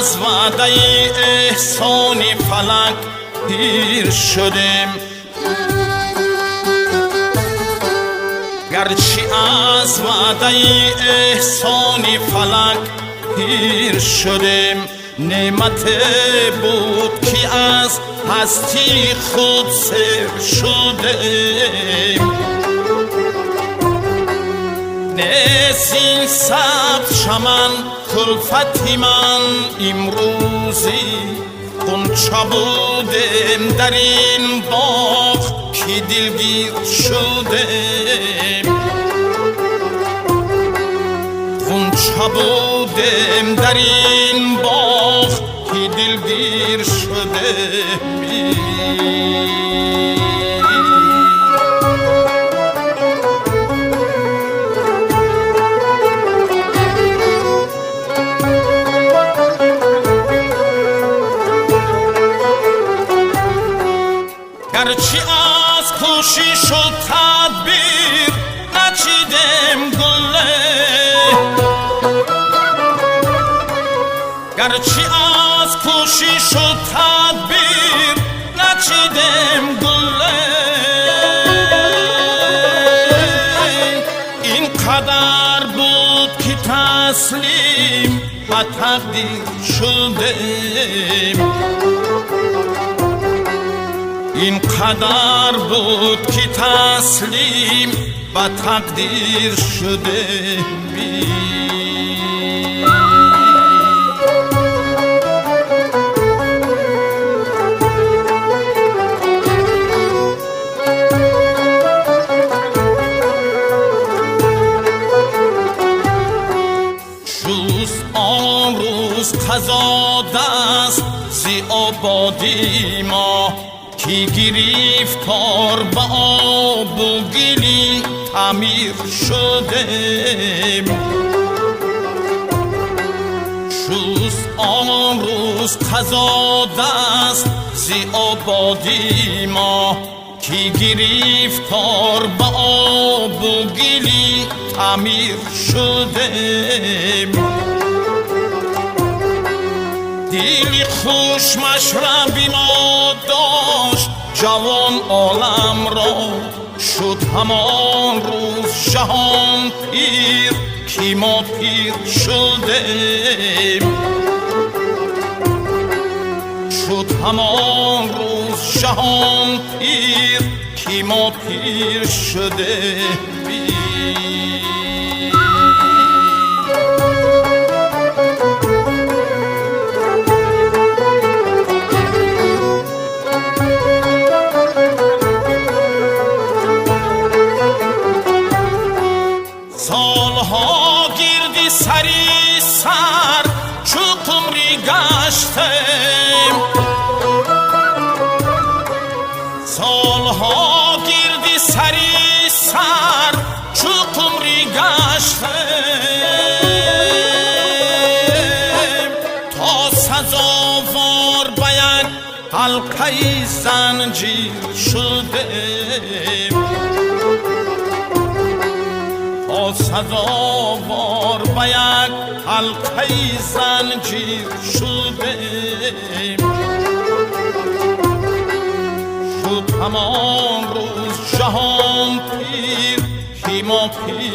از وعده احسان فلک پیر شدیم، گرچه از وعده احسان فلک پیر شدیم. نعمت بود که از هستی خود سر شدیم. نسین سبت شمن کلفتی من امروزی غنچه بودم در این باغ که دلگیر شدم. غنچه بودم در این باغ که دلگیر شدم. گرچه از کوشش و تدبیر نچیدم گله، گرچه از کوشش و تدبیر نچیدم گله، این قدر بود که تسلیم به تقدیر شدم. این قدر بود که تسلیم به تقدیر شده. روز آن روز قضا دست زی آبادی ما که گرفتار به آب و گلی تعمیر شدم. روز آن روز قضا دست زی آبادی ما که گرفتار به آب و گلی تعمیر شدم. دل خوش مشربی ما داشت جوان عالم را، شد همان روز جهان پیر که ما پیر شدیم. شد همان روز جهان پیر که ما پیر شدیم. سالها گردی سری سر چو قمری گشتم، سالها گردی سری سر چو قمری گشتم، تا سزاوار به یک حلقه زنجیر شدم. سزاوار به یک حلقه زنجیر شدم. شد همان روز جهان پیر که ما پیر